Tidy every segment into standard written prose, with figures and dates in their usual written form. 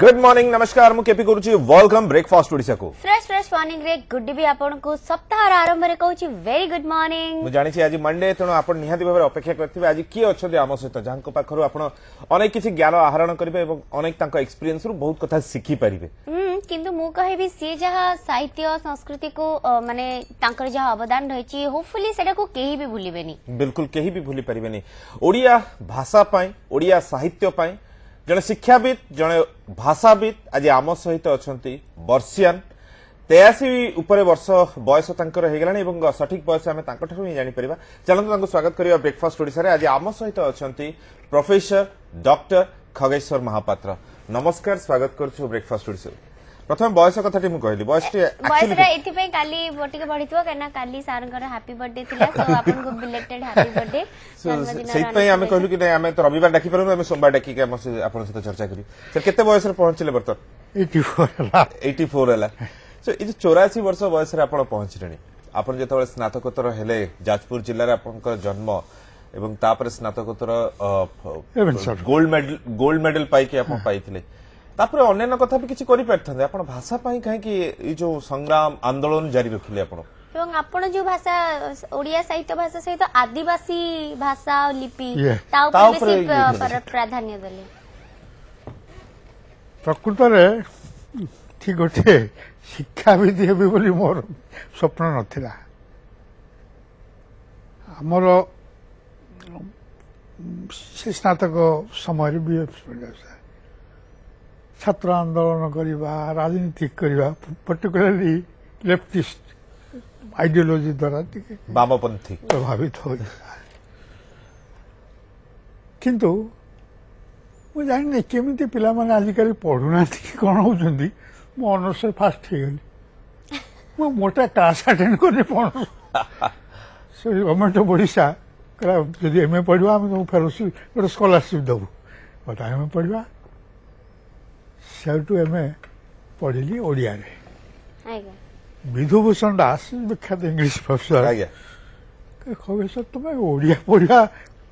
Good morning नमस्कार मु KP करूची वेलकम ब्रेकफास्ट ओडिसा को फ्रेश फ्रेश मॉर्निंग रे गुड भी आपन को सप्ताह आरंभ रे कहूची वेरी गुड मॉर्निंग मु जानि छी आज मंडे तेणु आपण निहाती भाबे अपेक्षा करथिबे आज की अछते आम सहित जांको पाखरु आपण अनेक किछि ज्ञान आहरण करिवे एवं अनेक तांको एक्सपीरियंस रु बहुत कथा सिखि परिबे किंतु मु कहबी सी जहा साहित्य संस्कृति को माने तांकर जहा अवदान रहिची होपफुली सेडा को केही भी भूलिबेनी बिल्कुल केही भी भूली परिबेनी ओडिया भाषा पई ओडिया साहित्य पई जने शिक्षाविद जने भाषाविद आज आम सहित अछंती वर्षियान 83 ऊपर वर्ष बयस तांकर हे गलानी एवं सठिक बयस हमें तांको ठरु ही जानि परिबा चलंतु तांको स्वागत करिया ब्रेकफास्ट ओडिसा रे आज आम सहित अछंती प्रोफेसर डॉक्टर खगेश्वर महापात्र नमस्कार स्वागत करछु ब्रेकफास्ट ओडिसा प्रथम बयस कथाटी मु कहली बयस रे एथि पे काली बटिके बढ़ितो केना काली सारंकर हैप्पी बर्थडे थिला सो आपन को बिलेटेड हैप्पी बर्थडे सेत पे हमें कहलु कि नै हमें तो रविवार डाकी परनु हमें सोमवार डाकी के आपन से चर्चा करी सर केते बयस रे पहुंचले बर्त 84 हला सो इ 84 वर्ष बयस रे आपन पहुंचलेनी आपन जेतबे स्नातकोत्तर हेले जाजपुर जिल्ला रे आपन को जन्म एवं तापर स्नातकोत्तर गोल्ड मेडल पाई के आपन पाइथिले तापर अन्य कथा भी किछि करि परथांदे आपण भाषा पई काहे कि ई जो संग्राम आंदोलन जारी रखिले आपण एवं आपण जो भाषा ओडिया साहित्य भाषा सहित आदिवासी भाषा और लिपि ता ऊपर प्राधान्य देले प्रकृत रे ठीक गोटे शिक्षाविद हेबे बोली मोर स्वप्न नथिला हमर स्नातक समय भी छात्र आंदोलन करवा राजनीति करवा पर्टिकुलरली लेफ्टिस्ट आइडियोलॉजी द्वारा वामपंथी प्रभावित हो किंतु मु जानि केमिति पिला माने आजिकल पढुना कौन होउछंदी मु ऑनर्स फास्ट हे गली मु मोटा क्लास अटेंड करने पड़ सो गवर्नमेंट ऑफ ओडिशा करा यदि एमए पढवा हम फेलोशिप गोटे स्कॉलरशिप दबु बट एमए पढवा सेठू एमए पढ़िली ओडिया रे विधुभूषण दास विख्यात इंग्लिश प्रोफेसर खगेश्वर तुम्हें ओडिया पढ़ा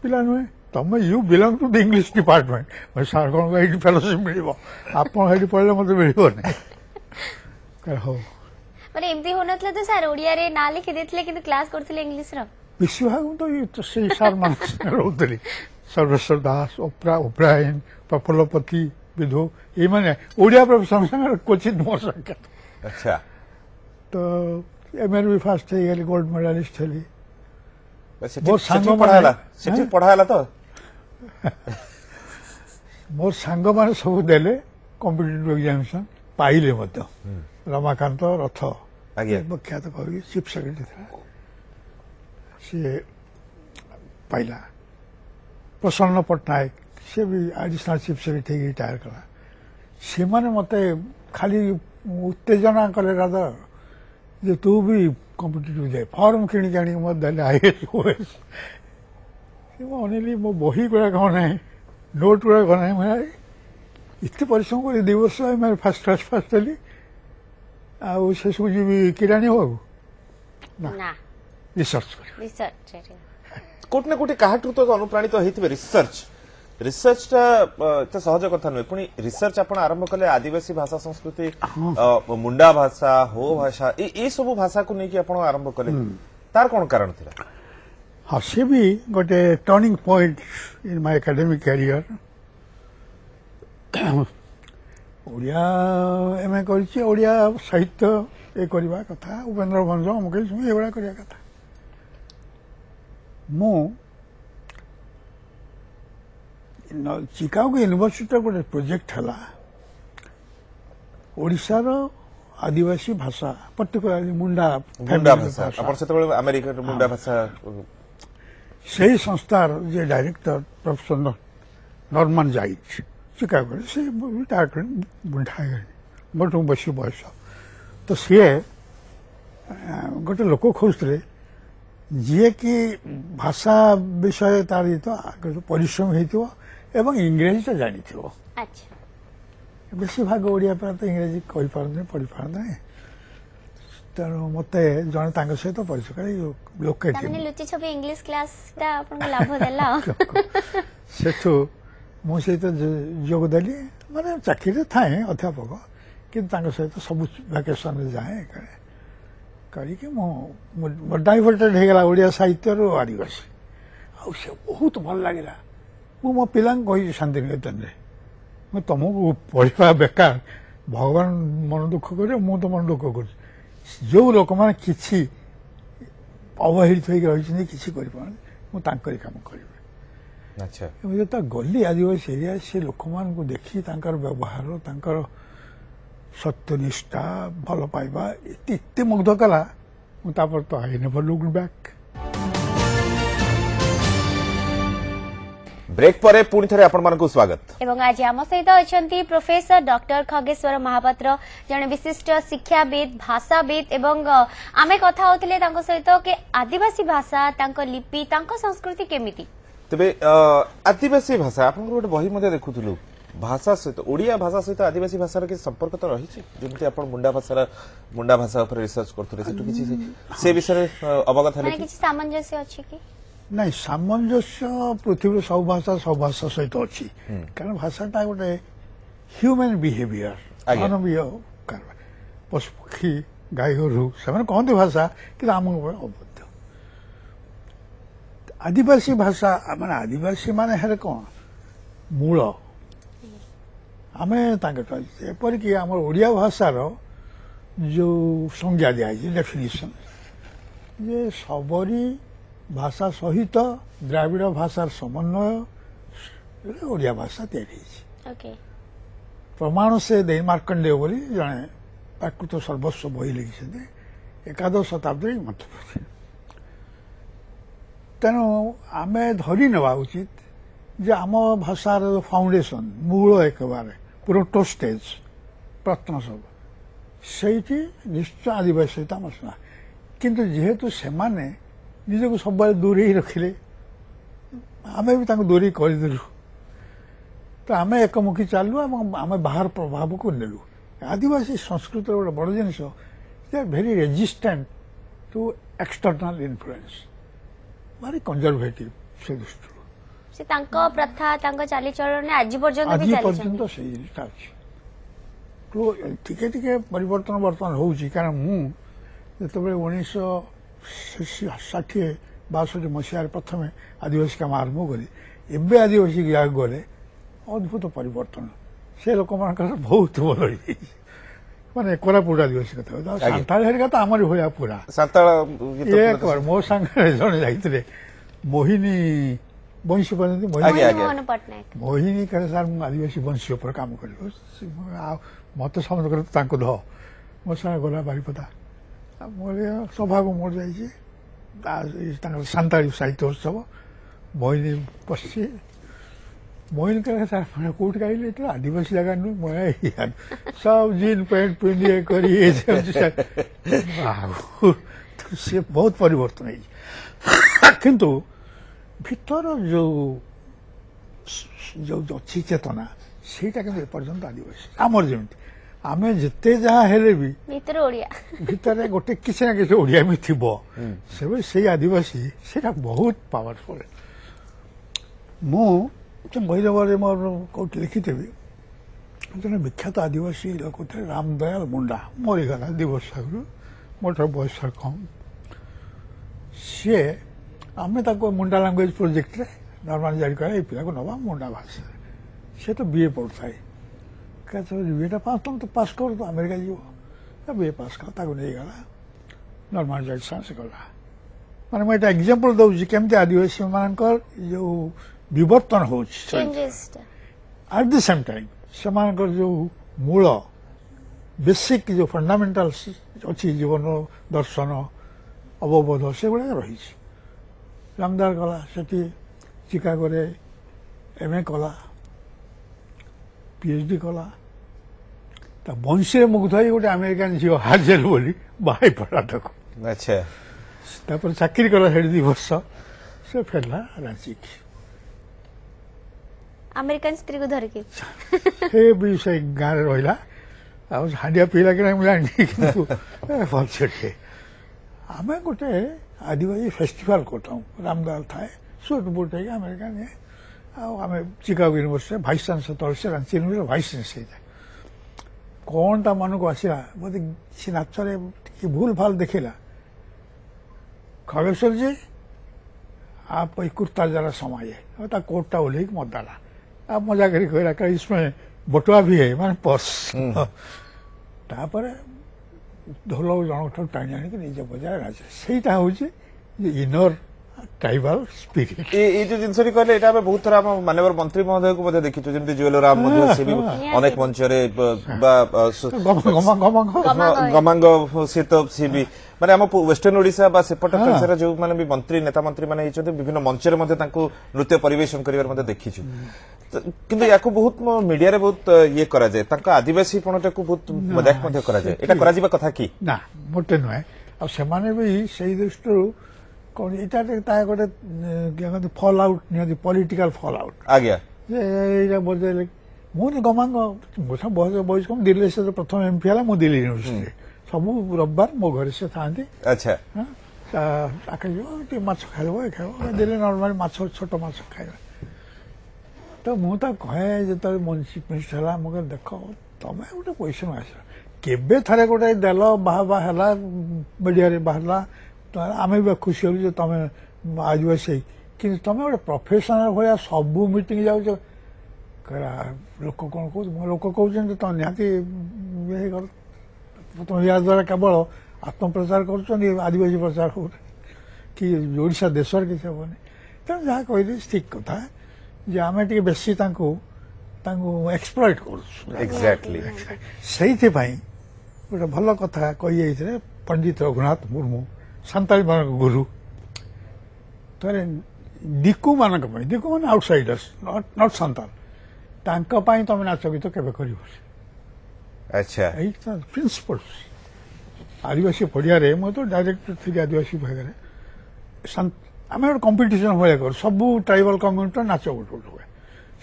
पिला नुहे तुम you belong to the English department मैं सार कौन फेलोशिप मिल आप पढ़ले मत मिल हो माने एमती होनथले तो सर ओडिया रे ना लिखि देथले किंतु क्लास करथले इंग्लिश रो विश्वभाग तो ये तो सही सार मान रोतली सर्वेश्वर दास ओब्रायन प्रफुल्लपति विधु ये माने ओडिया प्रोफेसर संग क्वचित मोर संख्या अच्छा तो एमए भी फास्ट हे गेली गोल्ड मेडलिस्ट हेली मोर सांग पढ़ाला तो मोर सांग माने सब देले कॉम्पिटिटिव एग्जामिनेशन पाइले मत रमाकांत रथ विख्यात कवि चीफ सेक्रेटरी था सी पाइला प्रसन्न पट्टनायक से भी एडिशनल चीफ सेक्रेटरी रिटायर कला से माने मते खाली उत्तेजना कले राधा जे तू भी कॉम्पिटिटिव दे फॉर्म किणी जानी मत देले आईएएस ओएस से अनिली मो बही गुड़ा कौन है नोट गुड़ा कौन है मैं इतने परिश्रम कर 2 वर्ष मैं फर्स्ट क्लास फर्स्ट देली आ से सब भी किरानी हो ना रिसर्च कोट ना कोटे काहाटू तो अनुप्राणित होइतबे रिसर्च ता सहज कथा नुहे पुणी रिसर्च आपण आरंभ कले आदिवासी भाषा संस्कृति मुंडा भाषा हो भाषा ए सब भाषा को नहीं कि आपण आरंभ कले तार कोन कारण थिला हां से भी गोटे turning point in my academic career Odia MA करछि ओडिया साहित्य ए करबा कथा उपेंद्र भंज मुकेश ए बडा करिया कथा मो चिकागो यूनिवर्सिटी गोटे प्रोजेक्ट है ओडिशा रो आदिवासी भाषा पर्टिकुलरली मुंडा भाषा अपन सेतबेले अमेरिका रो मुंडा भाषा सही संस्थार जे डायरेक्टर प्रोफेसर नॉर्मन जाइज चिकागो से रिटायर बुढ़ा गए बटू बसी बयस तो सी गोटे लोक खोजुले जी कि भाषा विषय तार तो परिश्रम हो एवं इंग्रेजी जानी थो अच्छा बेसी भाग ओडिया पर तो इंग्रेजी कहि पारने पढ़ी पारने तेणु मत जन सहित परिचय लोके लुचि छपी इंग्लिश क्लास ता आपन लाभ देला सेठू ମୁଁ ସହିତ ଯୋଗ ଦେଲି ମାନେ ଚାକିରିରେ ଥାଏ ଅଧ୍ୟାପକ କିନ୍ତୁ ତାଙ୍କ ସହିତ ସବୁ ଭ୍ୟାକେସନରେ ଯାଏ କରିକି ମୁଁ ଡାଇଭର୍ଟେଡ୍ ହେଇଗଲା ଓଡ଼ିଆ ସାହିତ୍ୟରୁ ଆଦିବାସୀ ଆଉ ସେ ବହୁତ ଭଲ ଲାଗିଲା। ମୁଁ ମୋ ପିଲାଙ୍କୁ କହିଛି ଶାନ୍ତିନିକେତନରେ ମୁଁ ତମକୁ ପଢ଼ିବା ବେକାର ଭଗବାନ ମନ ଦୁଃଖ କରିବେ ମୁଁ ତ ମନ ଦୁଃଖ କରୁଛି ଯୋଉ ଲୋକମାନେ କିଛି ଅବହେଳିତ ହେଇକି ରହିଛନ୍ତି କିଛି କରିପାରନ୍ତି ମୁଁ ତାଙ୍କରି କାମ କରିବି। ଆଚ୍ଛା ଯେତେବେଳେ ଗଲି ଆଦିବାସୀ ଏରିଆ ସେ ଲୋକମାନଙ୍କୁ ଦେଖି ତାଙ୍କର ବ୍ୟବହାର ତାଙ୍କର ସତ୍ୟନିଷ୍ଠା ଭଲ ପାଇବା ଏତେ ମୁଗ୍ଧ କଲା ମୁଁ ତାପରେ ତ I never looked back. Break ପରେ ପୁଣି ଥରେ ଆପଣମାନଙ୍କୁ ସ୍ୱାଗତ। ଏବଂ ଆଜି ଆମ ସହିତ ଅଛନ୍ତି ପ୍ରୋଫେସର ଡକ୍ଟର ଖଗେଶ୍ୱର ମହାପାତ୍ର ଜଣେ ବିଶିଷ୍ଟ ଶିକ୍ଷାବିତ୍ ଭାଷାବିତ୍ ଏବଂ ଆମେ କଥା ହେଉଥିଲେ ତାଙ୍କ ସହିତ କି ଆଦିବାସୀ ଭାଷା ତାଙ୍କ ଲିପି ତାଙ୍କ ସଂସ୍କୃତି କେମିତି। ତେବେ ଆଦିବାସୀ ଭାଷା ଆପଣଙ୍କର ଗୋଟେ ବହି ମଧ୍ୟ ଦେଖୁଥିଲୁ ଭାଷା ସହିତ ଓଡ଼ିଆ ଭାଷା ସହିତ ଆଦିବାସୀ ଭାଷାର କିଛି ସମ୍ପର୍କ ତ ରହିଛି ଯେମିତି ଆପଣ ମୁଣ୍ଡା ଭାଷା ଉପରେ ରିସର୍ଚ୍ଚ କରୁଥିଲେ ସେଠୁ କିଛି ସେ ବିଷୟରେ ଅବଗତ ହେଲେ କିଛି ସାମଞ୍ଜସ୍ୟ ଅଛି କି? ନାଇଁ ସାମଞ୍ଜସ୍ୟ ପୃଥିବୀର ସବୁ ଭାଷା ସହିତ ଅଛି କାରଣ ଭାଷାଟା ଗୋଟେ ହ୍ୟୁମାନ୍ ବିହେଭିୟର ମାନବୀୟ ପଶୁପକ୍ଷୀ ଗାଈଗୋରୁ ସେମାନେ କହନ୍ତି ଭାଷା କିନ୍ତୁ ଆମ ଅବଦ୍ଧ ଆଦିବାସୀ ଭାଷା ମାନେ ଆଦିବାସୀ ମାନେ ହେଲେ କ'ଣ ମୂଳ ଆମେ ତାଙ୍କଠୁ ଏପରିକି ଆମର ଓଡ଼ିଆ ଭାଷାର ଯୋଉ ସଂଜ୍ଞା ଦିଆଯାଇଛି ଡେଫିନିସନ ଯେ ସବରୀ ଭାଷା ସହିତ ଦ୍ରାବିଡ଼ ଭାଷାର ସମନ୍ୱୟ ଓଡ଼ିଆ ଭାଷା ତିଆରି ହେଇଛି। ପ୍ରମାଣ ସେ ଦେଇ ମାର୍କଣ୍ଡେୟ ବୋଲି ଜଣେ ପ୍ରାକୃତ ସର୍ବସ୍ୱ ବହି ଲେଖିଛନ୍ତି ଏକାଦଶ ଶତାବ୍ଦୀରେ ମଧ୍ୟପ୍ରଦେଶ। ତେଣୁ ଆମେ ଧରି ନେବା ଉଚିତ ଯେ ଆମ ଭାଷାର ଫାଉଣ୍ଡେସନ ମୂଳ ଏକେବାରେ ପ୍ରୋଟୋ ଷ୍ଟେଜ ପ୍ରତ୍ନ ସବୁ ସେଇଠି ନିଶ୍ଚୟ ଆଦିବାସୀ ସହିତ ଆମ କିନ୍ତୁ ଯେହେତୁ ସେମାନେ ନିଜକୁ ସବୁବେଳେ ଦୂରେଇ ରଖିଲେ ଆମେ ବି ତାଙ୍କୁ ଦୂରେଇ କରିଦେଲୁ ତ ଆମେ ଏକମୁଖୀ ଚାଲିଲୁ ଏବଂ ଆମେ ବାହାର ପ୍ରଭାବକୁ ନେଲୁ। ଆଦିବାସୀ ସଂସ୍କୃତିର ଗୋଟେ ବଡ଼ ଜିନିଷ ଯେ very resistant to external influence ଭାରି କନଜରଭେଟିଭ ସେ ଦୃଷ୍ଟିରୁ ସେ ତାଙ୍କ ପ୍ରଥା ତାଙ୍କ ଚାଲିଚଳନ ଆଜି ପର୍ଯ୍ୟନ୍ତ ସେଇ ଜିନିଷଟା ଅଛି। ତ ଟିକେ ଟିକେ ପରିବର୍ତ୍ତନ ବର୍ତ୍ତମାନ ହଉଛି କାରଣ ମୁଁ ଯେତେବେଳେ 1960-62 ମସିହାରେ ପ୍ରଥମେ ଆଦିବାସୀ କାମ ଆରମ୍ଭ କଲି ଏବେ ଆଦିବାସୀ ଗାଁକୁ ଗଲେ ଅଦ୍ଭୁତ ପରିବର୍ତ୍ତନ ସେ ଲୋକମାନଙ୍କର ବହୁତ ଭଲ ହେଇଯାଇଛି ମାନେ କୋରାପୁଟ ଆଦିବାସୀ କଥା ସାନ୍ତାଳ ହେରିକା ତ ଆମରି ଭଳିଆ ପୁରା ମୋ ସାଙ୍ଗରେ ଜଣେ ଯାଇଥିଲେ ମୋହିନୀ ବଂଶୀ ପାରନ୍ତି ମୋହିନୀ କହେ ସାର୍ ମୁଁ ଆଦିବାସୀ ବଂଶୀ ଉପରେ କାମ କରିବ ଆଉ ମତେ ସମସ୍ତେ କରେ ତାଙ୍କୁ ଧଅ ମୋ ସାଙ୍ଗେ ଗଲା ବାରିପଦା ମୋର ସଭାକୁ ମୋର ଯାଇଛି ତାଙ୍କର ସାନ୍ତାଳୀ ସାହିତ୍ୟ ଉତ୍ସବ ମୋହିନୀ ବସିଛି ମୋହିନୀ କହେ ସାର୍ କୋଉଠି ଗାଇଲେ ଏଟା ଆଦିବାସୀ ଜାଗା ନୁହେଁ ସବୁ ଜିନ୍ ପ୍ୟାଣ୍ଟ ପିନ୍ଧି କରି ସେ ବହୁତ ପରିବର୍ତ୍ତନ ହେଇଛି କିନ୍ତୁ ଭିତର ଯୋଉ ଅଛି ଚେତନା ସେଇଟା କିନ୍ତୁ ଏପର୍ଯ୍ୟନ୍ତ ଆଦିବାସୀ ଆମର ଯେମିତି ଆମେ ଯେତେ ଯାହା ହେଲେ ବି ଭିତରେ ଗୋଟେ କିଛି ନା କିଛି ଓଡ଼ିଆ ବି ଥିବ ସେଇ ଆଦିବାସୀ ସେଇଟା ବହୁତ ପାୱାରଫୁଲ। ମୁଁ ସେ ବହିରେ ମୋର କୋଉଠି ଲେଖିଥିବି ଜଣେ ବିଖ୍ୟାତ ଆଦିବାସୀ ଲୋକ ଥିଲେ ରାମଦୟାଲ ମୁଣ୍ଡା ମରିଗଲା 2 ବର୍ଷ ଆଗରୁ ମୋଠାରୁ ବୟସ କମ୍ ସିଏ ଆମେ ତାକୁ ମୁଣ୍ଡା ଲାଙ୍ଗୁଏଜ ପ୍ରୋଜେକ୍ଟରେ ନର୍ମାଲ ଜାରି କରା ଏଇ ପିଲାକୁ ନେବା ମୁଣ୍ଡା ଭାଷାରେ ସେ ତ ବିଏ ପଢ଼ୁଥାଏ ବିଏଟା ତମେ ତ ପାସ୍ କର ତ ଆମେରିକା ଯିବ ବିଏ ପାସ୍ କର ତାକୁ ନେଇଗଲା ନର୍ମାଲ ଜାରି ସାଇନ୍ସ ଗଲା ମାନେ ମୁଁ ଏଇଟା ଏକ୍ଜାମ୍ପଲ ଦେଉଛି କେମିତି ଆଦିବାସୀ ମାନଙ୍କର ଯୋଉ ବିବର୍ତ୍ତନ ହଉଛି ଆଟ୍ ଦି ସେମ୍ ଟାଇମ୍ ସେମାନଙ୍କର ଯୋଉ ମୂଳ ବେସିକ୍ ଯୋଉ ଫଣ୍ଡାମେଣ୍ଟାଲ୍ସ ଅଛି ଜୀବନ ଦର୍ଶନ ଅବବୋଧ ସେଗୁଡ଼ାକ ରହିଛି। ରାମଦାର କଲା ସେଠି ଚିକାଗୋରେ MA କଲା PhD କଲା ତା ବଂଶୀରେ ମୁଗ୍ଧ ହେଇ ଗୋଟେ ଆମେରିକାନ ଝିଅ ହାଜେଲ ବୋଲି ବାହାଇ ପଡିଲା ତାକୁ ତାପରେ ଚାକିରି କଲା ସେଠି 2 ବର୍ଷ ସେ ଫେରିଲା ରାଞ୍ଚିକି ଆମେରିକାନ ସ୍ତ୍ରୀକୁ ଧରିକି ସେ ବି ସେ ଗାଁରେ ରହିଲା ଆଉ ହାଣ୍ଡିଆ ପିଇଲା କି ନାହିଁ ମୁଁ ଜାଣିନି କିନ୍ତୁ ଭଲସେ ଆମେ ଗୋଟେ ଆଦିବାସୀ ଫେଷ୍ଟିଭାଲ କରିଥାଉ ରାମଦାଲ ଥାଏ ସୁଟ ବୁଟ ହେଇକି ଆମେରିକା ନିଏ आम चिकागो यूनिवर्सिटी भाइस चांसलर तौर से रांची यूनिवर्सिटी भाइस चांसलर कौन ता मन को आसला बोधे सी नाचरे भूल भाल देखला खगेश्वर जी आप ये कुर्ता जरा समाये और कोटटा ओल्हे मत डाला आप मजा करी कहला इसमें बटुआ भी है माने पर्स तापर ढोल जन टाणी आनिक निज बजाय राजा सहीटा हूँ इनर ट्राइबल स्पिरिट ये जो जिनस कहले एटा आमे बहुत थरा माननीय मंत्री महोदय को मध्ये देखिछु जेमति जुएल राम मध्ये से भी अनेक मंच रे गमांग से तो से भी माने हम वेस्टर्न ओडिसा बा सेपट कल्चर जो माने भी मंत्री नेता मंत्री माने हिचते विभिन्न मंच रे मध्ये तांको नृत्य परिवेशन करिवार मध्ये देखिछु किंतु याको बहुत मीडिया रे बहुत ये करा जाय तांका आदिवासी पणटा को बहुत मजाक मध्ये करा जाय एटा करा जिबा कथा की ना मोटे नय आ से माने भी सही दृष्टि कौन इटा गोटे फॉल आउट नियति पॉलिटिकल फॉल आउट आज्ञा ये बोलते मुझे गमांग बयस कम दिल्ली से प्रथम एमपी है मुझे दिल्ली यूनिवर्सिटी सब रविवार मो घर से था अच्छा माछ खाइब खाइब दिल्ली नर्माली माछ छोट माछ खाइब तो मुझे कहे जो चीफ मिनिस्टर है मुझे देख तुम गोटे क्वेश्चन आस केबे थे गोटे देल बाहा है मीडिया बाहर आम भी खुशी हो तुम आदिवासी कि तुम गोटे प्रोफेसनाल भाया सबू मीटिंग जाऊ लोक कौन कह लोक कहते तुम निहाती तुम या द्वारा केवल आत्मप्रचार कर आदिवासी प्रचार हो कि ओडिशा देश किसी हेनी तेणु जहाँ कह ठीक कथा जे आम टे बेसी एक्सप्लॉइट एग्जैक्टली से गोटे भल कथा कही पंडित रघुनाथ मुर्मू सांताली मान गुरु थे दिकु मान दिकु मान आउटसाइडर्स नॉट सांताल तांका तुम नाच गीत केवे कर अच्छा प्रिंसिपल्स आदिवासी पड़िया मुझे तो डायरेक्टर थी आदिवासी भाग आम गोटे कंपिटिशन भाया कर सबू ट्राइबल कम्युनिटी नाच गोटे गोटे हुए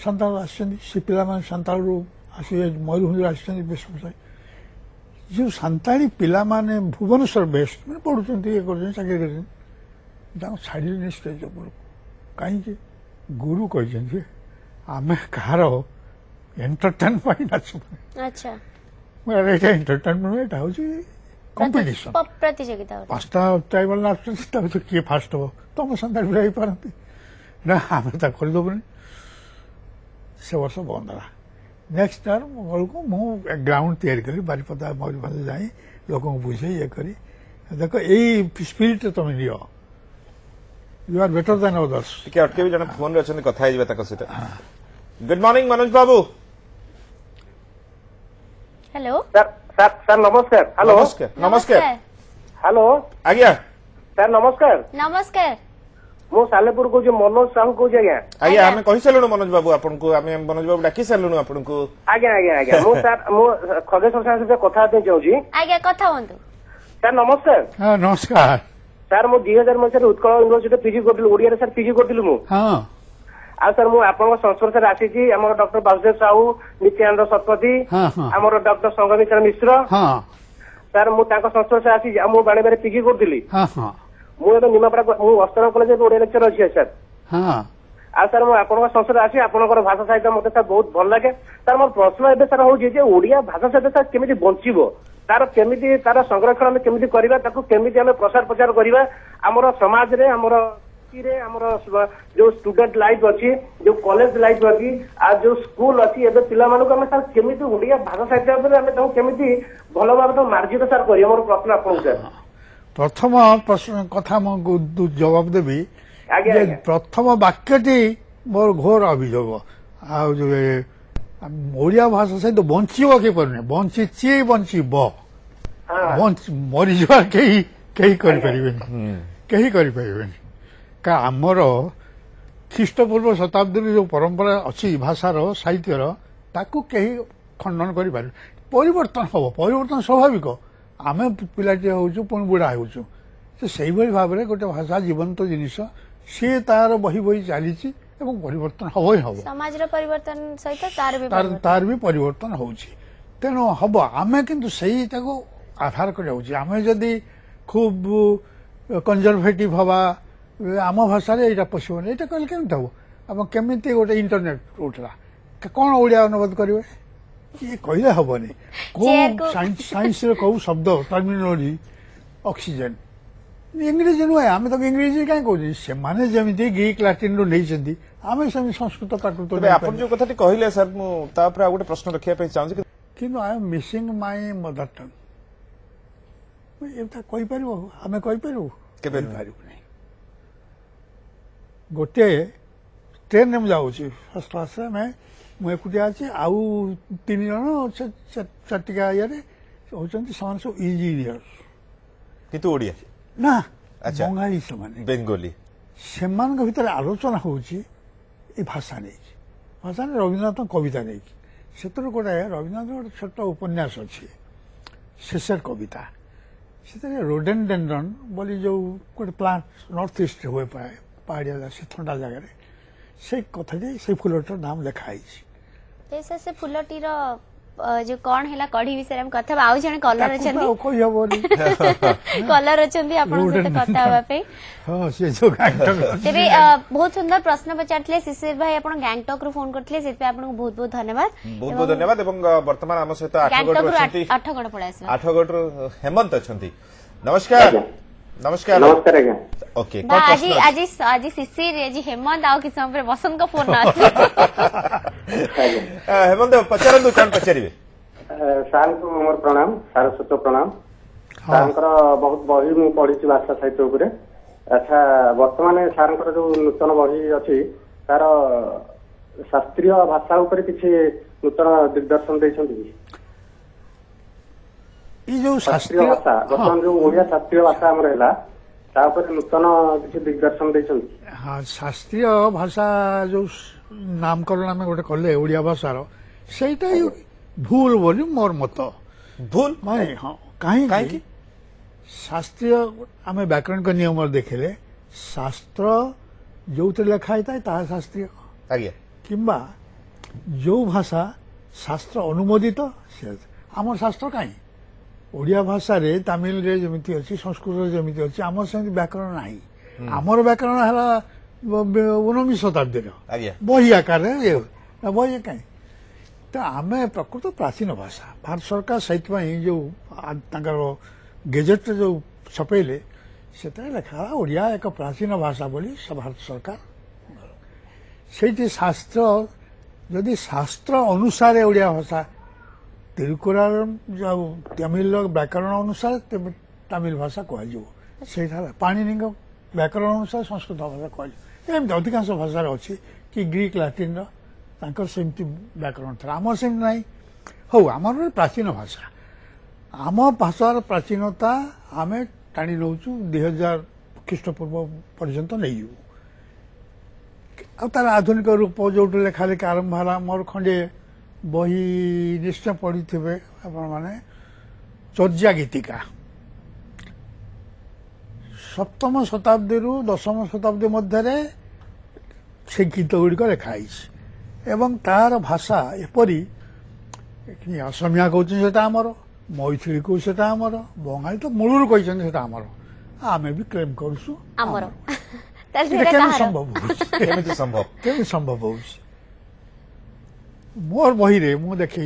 सांताल आसी पिला सांतालू आसे मयूरभंज आस जो सांताली पिला माने भुवनेश्वर बेस्ट मैं पढ़ुं ये कर चाकरी कर छाड़े स्टेज उपर कहीं गुरु कहते आम कहार एंटरटेनमेंट नाच अच्छा एंटरटेनमेंट यहाँ हूँ कंपिटिशन प्रतियोगिता पांचटा ट्राइबल नाच किए फास्ट हम तुम सांताली पिला पारती ना आम करदेबुनि से वर्ष बंद है नेक्स्ट टर्म बेलू मुझे ग्राउंड तैयारी करी बारिपदा मयूरभंज जाए लोक बुझे ये करी देख यही स्पिरिट तुम नियो you are better than others टिके अटके भी जने फोन रे अछन कथा हिबा तक सहित गुड मॉर्निंग मनोज बाबू हेलो सर नमस्कार हेलो नमस्कार नमस्कार हेलो आज्ञा सर नमस्कार नमस्कार मु सालेपुर को मनोज साहू कौच आज्ञा आज्ञा आमे कहि सलुनु मनोज बाबू आपन को आमे मनोज बाबू डाकी सलुनु आपन को आज्ञा आज्ञा आज्ञा मु सर मु खगेश्वर साहब से कथा होते चाहूँ आज्ञा कथा हुंतु सर नमस्कार हाँ नमस्कार सर मु 2000 मसीह उत्कल यूनिवर्सिटी पीजी करथिलु ओडिया सर पीजी करथिलु मु हाँ आ सर मु आपन संस्पर्श रे आसी हमर डॉक्टर वासुदेव साहू नित्यानंद शतपथी हाँ हाँ हमर डॉक्टर संगमित्र मिश्र हाँ सर मु तांको संस्पर्श आसी मु बाणे बारे पीजी करथिली हाँ हाँ मुझे निमापड़ा अस्तरा कॉलेज ओडिया लेक्चर अच्छी सर हाँ आ सर मुझे आपन संसद आसी आपनकर भाषा साहित्य मत सर बहुत भल लगे सर मोर प्रश्न एबे सर होउछि जे ओडिया भाषा साहित्य सर केमिति बंचिबो तार केमिति तार संरक्षण हम केमिति करिबा ताको केमिति हम प्रसार प्रचार करिबा हमर समाज रे हमर जो स्टूडेंट लाइफ अच्छी जो कॉलेज लाइफ अच्छी आ जो स्कूल अच्छी एबे पिला मानको हम सर केमिति ओडिया भाषा साहित्य पर हम ताको केमिति भल भाबे मार्जित सर करियो मोर प्रश्न आपन सर प्रथम प्रश्न कथा जवाब देवी आज्ञा आज्ञा प्रथम वाक्यटी मोर घोर अभियोग ओडिया भाषा सहित बंचब कि बंची बंचब मरीजा कहीं करें का आमर ख्रीष्टपूर्व शताब्दी जो परंपरा अच्छी भाषार साहित्यर ताकू कहीं खंडन कर परिवर्तन हम परिवर्तन स्वाभाविक आमे पिलाटे होचु पुणी बुढ़ा होचु तो से भाव में गोटे भाषा जीवंत जिनिस सी तार बही बही चली परिवर्तन हम ही हम समाज परिवर्तन सहित तार भी परिवर्तन होची तेणु हम आमे किंतु सही ताको आधार कर आमे जदि खूब कंजरभेटिव हवा आम भाषा यहाँ पशुन यहाँ कहले केमती हम ଆପଣ କେମିତି ଗୋଟେ ଇଣ୍ଟରନେଟ୍ ଉଠିଲା କଣ ଓଡ଼ିଆ ଅନୁବାଦ କରିବେ ଇଏ କହିଲେ ହବନି କୋଉ ସାଇନ୍ସର କୋଉ ଶବ୍ଦ ଟର୍ମିନୋଲୋଜି ଅକ୍ସିଜେନ୍ ଇଂରେଜୀ ନୁହେଁ ଆମେ ତାକୁ ଇଂରେଜୀ କାହିଁ କହୁଛୁ ସେମାନେ ଯେମିତି ଗ୍ରୀକ୍ ଲାଟିନ୍ରୁ ନେଇଛନ୍ତି ଆମେ ସେମିତି ସଂସ୍କୃତ ପ୍ରାକୃତ ଆପଣ ଯୋଉ କଥାଟି କହିଲେ ସାର୍ ମୁଁ ତା ଉପରେ ଆଉ ଗୋଟେ ପ୍ରଶ୍ନ ରଖିବା ପାଇଁ ଚାହୁଁଛି କିନ୍ତୁ I M missing my mother Tong ଏଟା କହିପାରିବ ଆମେ କହିପାରିବୁ କହିପାରିବୁ ନାହିଁ ଗୋଟିଏ ଟ୍ରେନରେ ମୁଁ ଯାଉଛି ଫାର୍ଷ୍ଟ କ୍ଲାସରେ ମୁଁ ଏକୁଟିଆ ଅଛି ଆଉ 3 ଜଣ ଚାରିଟିକା ଇଏରେ ହଉଛନ୍ତି ସେମାନେ ସବୁ ଇଞ୍ଜିନିୟର କିନ୍ତୁ ଓଡ଼ିଆ ନା ବଙ୍ଗାଳୀ ସେମାନେ ବେଙ୍ଗୋଲି ସେମାନଙ୍କ ଭିତରେ ଆଲୋଚନା ହଉଛି ଏ ଭାଷା ନେଇକି ଭାଷା ରବୀନ୍ଦ୍ରନାଥଙ୍କ କବିତା ନେଇକି ସେଥିରୁ ଗୋଟେ ରବୀନ୍ଦ୍ରନାଥଙ୍କ ଗୋଟେ ଛୋଟ ଉପନ୍ୟାସ ଅଛି ଶେଷର କବିତା ସେଥିରେ ରୋଡେନଡେଣ୍ଡ୍ରନ୍ ବୋଲି ଯୋଉ ଗୋଟେ ପ୍ଲାଣ୍ଟ ନର୍ଥ ଇଷ୍ଟରେ ହୁଏ ପାହାଡ଼ିଆ ସେ ଥଣ୍ଡା ଜାଗାରେ ସେ କଥାଟି ସେ ଫୁଲଟିର ନାମ ଲେଖା ହେଇଛି ସେ ଫୁଲଟିର जो कौन है कढ़ी विषय में कथा आउ जने कलर अछंती कलर अछंती आपण सहित कथा हवा पे हां से जो गैंगटॉक तेरे बहुत सुंदर प्रश्न पचारथले शिशिर भाई आपण गैंगटॉक रो फोन करथले से पे आपण को बहुत बहुत धन्यवाद एवं वर्तमान हम सहित 8 गड़ पड़े 8 गड़ हेमंत अछंती नमस्कार नमस्कार नमस्कार आज्ञा ओके आज आज आज शिशिर आज हेमंत आउ कि समय बसंत का फोन आस हेमंत पचारंतु कोन पचारिबे सार को मोर प्रणाम सारस्वत प्रणाम सारंकर बहुत बही मु पढ़ी भाषा साहित्य उपरे अच्छा वर्तमान सारंकर जो नूतन बही अछि तार शास्त्रीय भाषा उपरे किछि नूतन दिग्दर्शन दैछन्ति ई जो शास्त्रीय भाषा वर्तमान जो ओडिया शास्त्रीय भाषा हमर हैला ता ऊपर नूतन किछि दिग्दर्शन दैछन्ति हां शास्त्रीय भाषा जो नामकरण आम गोटे कले ओडिया भाषार सेटा भूल बोली मोर मत भूल माने हाँ कहीं शास्त्रीय आम व्याकरण का नियम देखिले शास्त्र जो लिखा होता है ताहा शास्त्रीय किंबा जो भाषा शास्त्र अनुमोदित आम शास्त्र कहीं ओडिया भाषा रे तमिल रे जमिति अछि संस्कृत रे जमिति अछि आम सेमि व्याकरण नाही आमर व्याकरण हला 19 शताब्दी बही आकार बही कहीं तो आम प्रकृत प्राचीन भाषा भारत सरकार से जो गेजेट जो छपेले से लिखा ओडिया एक प्राचीन भाषा बोली भारत सरकार से शास्त्र जदि शास्त्र अनुसार ओडिया भाषा तिरुकुरार जो तमिल व्याकरण अनुसार तमिल भाषा कह पाणिनि व्याकरण अनुसार संस्कृत भाषा कह एमती अधिकांश भाषा अच्छी कि ग्रीक लाटिन सेमती व्याकरण था आमर सेमती ना हौ आमर प्राचीन भाषा आम भाषार प्राचीनता आम टाणी नौ 2000 ख्रीष्टपूर्व पर्यंत नहीं तार आधुनिक रूप जो लेखा लेखा आरंभ है मोर खंडे बही निश्चय पढ़ी थे आपण मैंने चर्या गीतिका 7म शताब्दी रु 10म शताब्दी मध्य से गीत गुड़िक लिखाई एवं तार भाषा एपरी असमिया कहते आमर मैथिली को सेटा आमर बंगाली तो मूलर कहते आमर आम भी क्लेम करूँ संभव हो मोर बही रे मु देखे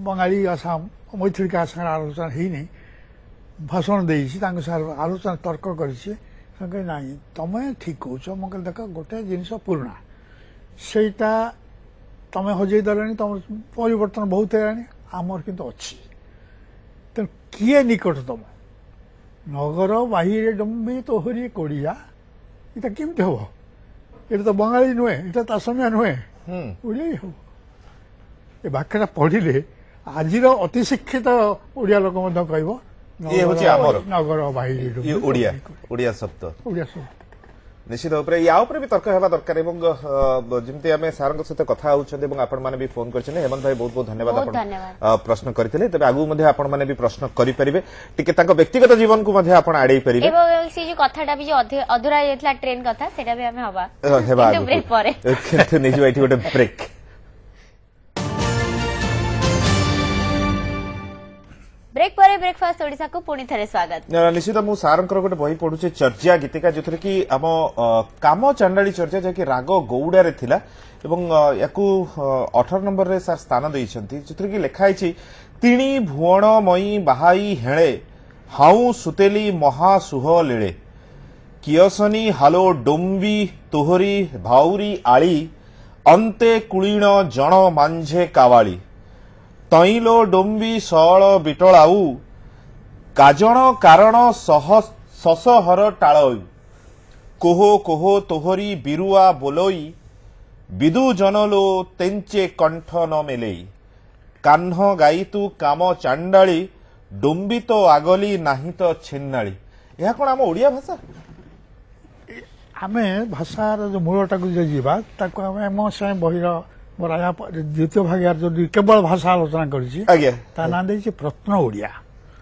बंगाली आसाम मैथिली का साथ आलोचना है नहीं भाषण देसी आलोचना तर्क कर नाई तमें ठीक कौच मुझे देख गोटे जिनस पुराणा सेटा तमें हजे देलानी तुम परिवर्तन बहुत है आमर किंतु अच्छी तो किए निकटतम नगर बाहिर डम्बी तोहरी कोड़िया इटा केमती हम ये तो बंगाली नुहे ये तो असमिया नुहे ओडिया ही हम ये वाक्यटा पढ़िले आज अति शिक्षित ओडिया लोक कह नगर बाहिर ओडिया शब्द निश्चित रूप या भी तर्क होगा दरकार जमी आम सार सहित कथा होती आपण मैंने भी फोन कर हेमंत भाई बहुत बहुत धन्यवाद प्रश्न करते तेज आगू आपण मैंने भी प्रश्न करेंगे टिके व्यक्तिगत जीवन को आड़े पारे कथा भी अधूरा ट्रेन कथा भी आम हवा गोटे ब्रेक ब्रेक पर ब्रेकफास्ट ओडिशा को पुणी थे स्वागत। निश्चित मु सारंकर गोटे बही पढ़ुचे चर्चा गीतिका जो कि आम काम चांडाली चर्चा जैकि राग गौड़ा थिला एवं याकू 18 नंबर रे सार स्थान देइछंती जो कि लिखाई तिणी भुवनमयी बाहाई हेणे हाउ सुतेली महासुह लीले कियसनी हालो डोम्बी तोहरी भाउरी आली अंते कुलीण जण मांझे कावाली तैलो डोम्बी सळ बिटलाऊ काजण कारण ससहर टाळई कोहो कोहो तोहरी बिरुआ बोलोई विदु जनलो तेंचे कंठ न मेलेई कान्ह गाई तू काम चांडाली डोम्बी तो आगली नाही तो छिन्नाली यह कौन आम ओडिया भाषा आमे भाषार जो मूलटाक जो जीवा ताको आमे मो से बहिर मोर आया द्वितीय भाग जो केवल भाषा आलोचना करिछि आज्ञा ता ना देछि प्रश्न ओडिया।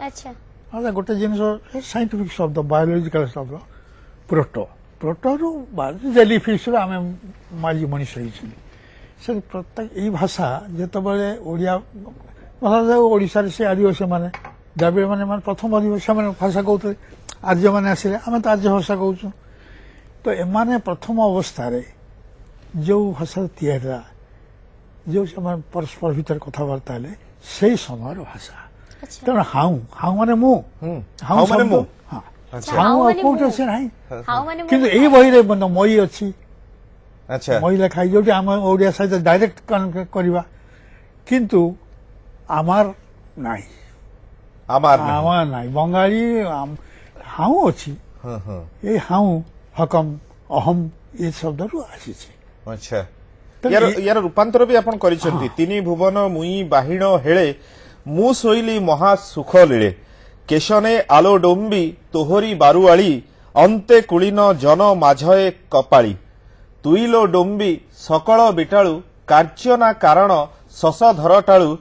अच्छा मतलब गोटे जिनिस साइंटिफिक शब्द बायोलॉजिकल शब्द प्रोटो प्रोटोरु जेलीफिश आमे माजी मनीष होइछि से प्रत्येक ई भाषा जेतबेले ओडिया भाषा ओडिसा से आदिवासी माने द्रविड़ माने प्रथम आदिवासी माने भाषा कहते आर्य माने आसिले आमे तो आर्य भाषा कहूँ तो एमाने प्रथम अवस्था रे जो भाषा तैयार जो परस्पर भीतर कथबार्ता हेले से समय भाषा तेणु हाउ हाउ माने मु हाउ माने मु हाउ कोटे से नाही किंतु एई बही रे मई अछि अच्छा मई लिखाई जोटी आम ओडिया सहित डायरेक्ट कनेक्ट करबा किंतु आमार नाही आमार नाही बंगाली हाउ अछि ए हाउ हकम अहम ये शब्द रु आसी छै। अच्छा यार रूपांतर भी आपण करिसेंती तिनी भुवन मुई बाहिण हेळे मु सोइली महा सुख लीले केशने आलो डोम्बी तोहरी बारुआली अंते कुलीन जन माझे कपाळी तुइलो डोम्बी सकळ बिटाळू कार्चना कारण सस धरटाळू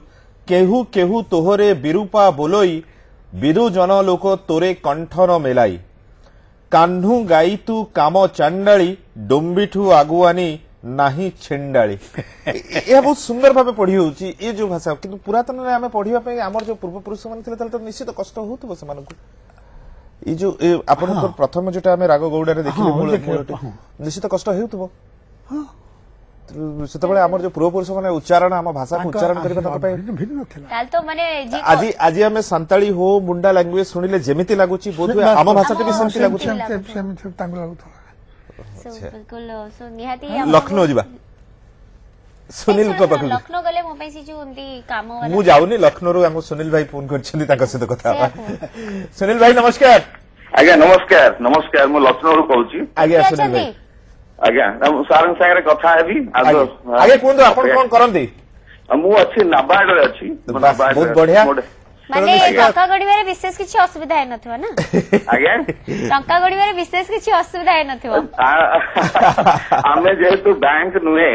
केहू केहू तोहरे बिरूपा बोलोई विदु जन लोक तोरे कंठन मेलाई कान्हू गाई तू काम चांडाली डोम्बीठू आगुआनी नाही छेंडाली यह बहुत सुंदर भाव पढ़ी होची ये जो भाषा किंतु पुरातन रे आमे पढ़िबा पे हमर जो पूर्व पुरुष माने थिले तो निश्चित कष्ट होतबो से मानको ये जो आपण को प्रथम जोटा आमे राग गौडा रे देखिले मूल निश्चित कष्ट हेउतबो हां सेतबेले हमर जो पूर्व पुरुष माने उच्चारण हम भाषा को उच्चारण करबा तक पे भिन्न थिला ताल तो माने आजि आजि हमें संताली हो मुंडा लैंग्वेज सुनिले जेमिति लागुची बहुत हम भाषा ते भी सेमति लागुची सेमति तांग लागुथला बिल्कुल सो निहाती लखनऊ जीवा सुनील को पाखु लखनऊ गले मो पे जो उनती काम वाला मु जाउनी लखनऊ रो हम सुनील भाई फोन करछन्ती ताका सहित कथा सुनील भाई नमस्कार। आज्ञा नमस्कार नमस्कार मु लखनऊ रू कहूची। आज्ञा सुनील भाई आज्ञा सारंग सागरे कथा हेबी आगे कोन आपण कोन करंती मु अछि नाबार्ड रे अछि बहुत बढ़िया माने टंका गडिबारे विशेष किछि असुविधा है नथवा ना आज्ञा टंका गडिबारे विशेष किछि असुविधा है नथवा आमे जेहेतु बैंक नुहे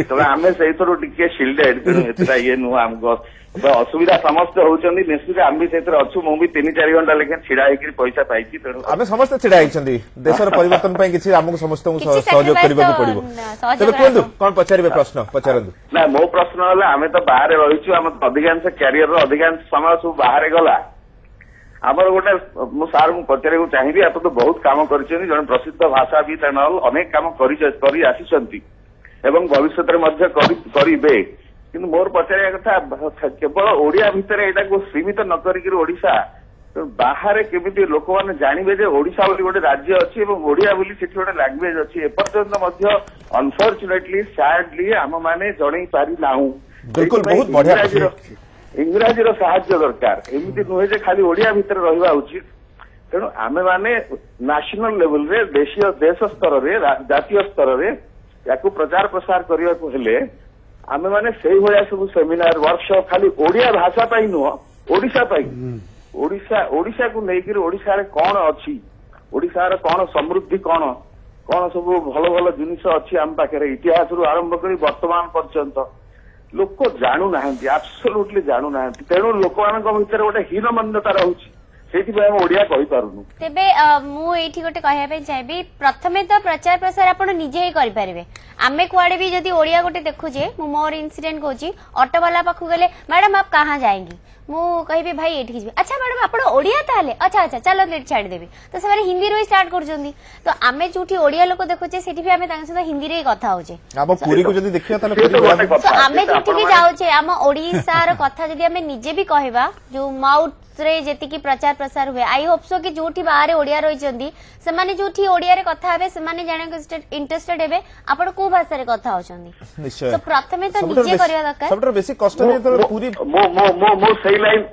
तो आमे सेइथरो टिके शिल्डेड तेनु एतरा ये नु हमको असुविधा समस्त होउचंदी निश्चित आम भी सेतर अछु मु भी 3-4 घंटा लेके छिडा हेकि पैसा पाइछि तेनु आमे समस्त छिडा हेछंदी देशर परिवर्तन पय किछि हमको समस्त सहयोग करबा को पड़िबो तबे कोन कोन पचारिबे प्रश्न पचारंदु ना मो प्रश्न हला आमे तो बाहर रहिछु हम अधिकांश कैरियर रो अधिकांश समय सब बाहर गला आमर गोटे मु सार मु पचारे को चाहिबी आप तो बहुत काम करिसेनी जण प्रसिद्ध भाषाविद एंड अनेक काम करि आसीसंती एवं भविष्य रे मध्य करिबे किंतु मोर पचारिया कथा केवल ओडिया भितर एटा को सीमित न करिक ओडिशा बाहर केमिति लोक माने जानिबे जे ओडिशा बोली गोटे राज्य अछि एवं ओडिया बोली सेठी गोटे लैंग्वेज अछि एपर्यंत मध्य अनफॉर्चुनेटली सैडली हम माने जणै पारि नाहु बिल्कुल बहुत बढ़िया इंग्राजी रो सहायता दरकार एमिति नुहे जे खाली ओडिया भितर रहिबा उचित तेणु आमे माने नेशनल लेवल रे देशीय देश स्तर रे जातीय स्तर रे याकू प्रचार प्रसार करिया को हेले आमे माने सेही भलिया सब सेमिनार वर्कशॉप खाली ओडिया भाषा पाई नुह ओडिशा पाई ओडिशा को लेकिर ओडिशा रे कोन अछि ओडिशा रे कोन समृद्धि कोन कोन सब भलो भलो जिनिस अछि आम पाखरे इतिहास रु आरंभ करी वर्तमान पर्यंत लोक जानू नाहंती एब्सोल्युटली जानू नाहंती तेणु लोक मानक भितर गोटे हीन मान्यता रहउछि ସେଇଥିପାଇଁ ଆମେ ଓଡିଆ କହିପାରୁନୁ। ତେବେ ମୁଁ ଏଇଠି ଗୋଟେ କହିବା ପାଇଁ ଚାହିଁବି, ପ୍ରଥମେ ତ ପ୍ରଚାର ପ୍ରସାର ଆପଣ ନିଜେ ହିଁ କରିପାରିବେ। ଆମେ କୁଆଡେ ବି ଯଦି ଓଡିଆ ଗୋଟେ ଦେଖୁଛେ, ମୁଁ ମୋର ଇନସିଡେंट କହୁଛି, ଅଟୋ ବାଲା ପାଖକୁ ଗଲେ ମ୍ୟାଡାम आप कहाँ जाएंगी, ମୁଁ କହିବି ଭାଇ ଏଠିକି ଯିବି, ଆଚ୍ଛା ମ୍ୟାଡାମ ଆପଣ ଓଡିଆ ତାହେଲେ, ଆଚ୍ଛା ଆଚ୍ଛା ଚାଲ ଏଠି ଛାଡିଦେବି, ତ ସେମାନେ ହିନ୍ଦୀରୁ ହିଁ ଷ୍ଟାର୍ଟ କରୁଛନ୍ତି। ତ ଆମେ ଯୋଉଠି ଓଡିଆ ଲୋକ ଦେଖୁଛେ ସେଠି ବି ଆମେ ତାଙ୍କ ସହିତ ହିନ୍ଦୀରେ ହିଁ କଥା ହଉଛେ। ଆମ ପୁରୀକୁ ଯଦି ଦେଖିବା ତାହେଲେ ସେ ତ ପୁରୀ ଗୋଟେ କଥା। ତ ଆମେ ଯୋଉଠିକି ଯାଉଛେ ଆମ ଓଡିଶାର କଥା ଯଦି ଆମେ ନିଜେ ବି କହିବା, ଯୋଉ ମାଉଥ ରେ ଯେତିକି ପ୍ରଚାର ପ୍ରସାର ହୁଏ, ଆଇ ହୋପ ସୋ କି ଯୋଉଠି ବାହାରେ ଓଡିଆ ରହିଛନ୍ତି ସେମାନେ ଯୋଉଠି ଓଡିଆରେ କଥା ହେବେ, ସେମାନେ ଜାଣିବାକୁ ଇଣ୍ଟରେଷ୍ଟେଡ ହେବେ ଆପଣ କୋଉ ଭାଷାରେ କଥା ହଉଛନ୍ତି। ନିଶ୍ଚୟ ତ ପ୍ରଥମେ ତ ନିଜେ କରିବା ଦରକାର। ସବୁଠାରୁ ବେଶୀ କଷ୍ଟ ଯେତେବେଳେ ପୁରୀ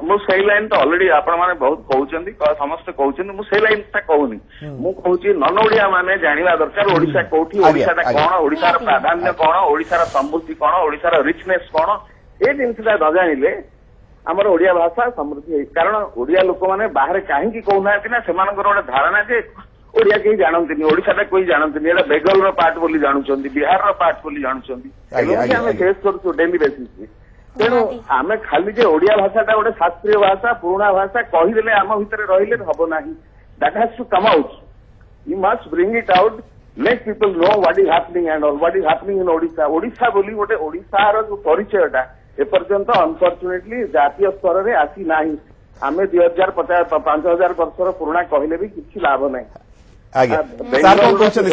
ମୁଁ ସେଇ ଲାଇନ ତ ଅଲରେଡି ଆପଣ ମାନେ ବହୁତ କହୁଛନ୍ତି, ସମସ୍ତେ କହୁଛନ୍ତି, ମୁଁ ସେଇ ଲାଇନ ଟା କହୁନି। ମୁଁ କହୁଛି ନନ ଓଡିଆ ମାନେ ଜାଣିବା ଦରକାର ଓଡିଶା କୋଉଠି, ଓଡିଶାଟା କଣ, ଓଡିଶାର ପ୍ରାଧାନ୍ୟ କଣ, ଓଡିଶାର ସମୃଦ୍ଧି କଣ, ଓଡିଶାର ରିଚନେସ କଣ, ଏ ଜିନିଷଟା ନ ଜାଣିଲେ ଆମର ଓଡିଆ ଭାଷା ସମୃଦ୍ଧି ହେଇ, କାରଣ ଓଡିଆ ଲୋକମାନେ ବାହାରେ କାହିଁକି କହୁନାହାନ୍ତି ନା ସେମାନଙ୍କର ଗୋଟେ ଧାରଣା ଯେ ଓଡିଆ କେହି ଜାଣନ୍ତିନି, ଓଡିଶାଟା କେହି ଜାଣନ୍ତିନି, ଏଇଟା ବେଙ୍ଗଲର ପାର୍ଟ ବୋଲି ଜାଣୁଛନ୍ତି, ବିହାରର ପାର୍ଟ ବୋଲି ଜାଣୁଛନ୍ତି, ଏମିତି ଆମେ ଫେସ୍ କରୁଛୁ ଡେଲି ବେସିସରେ। ତେଣୁ ଆମେ ଖାଲି ଯେ ଓଡିଆ ଭାଷାଟା ଗୋଟେ ଶାସ୍ତ୍ରୀୟ ଭାଷା, ପୁରୁଣା ଭାଷା କହିଦେଲେ ଆମ ଭିତରେ ରହିଲେ ହବ ନାହିଁ। That has to come out, you must bring it out, let people know what is happening and all, what is happening in Odisha. Odisha ବୋଲି ଗୋଟେ ଓଡିଶାର ଯୋଉ ପରିଚୟଟା ଏପର୍ଯ୍ୟନ୍ତ ଅନଫର୍ଚୁନେଟଲି ଜାତୀୟ ସ୍ତରରେ ଆସି ନାହିଁ। ଆମେ 2050 ବର୍ଷର ପୁରୁଣା କହିଲେ ବି କିଛି ଲାଭ ନାହିଁ। ଆଜ୍ଞା ସାର୍ କଣ କହୁଛନ୍ତି,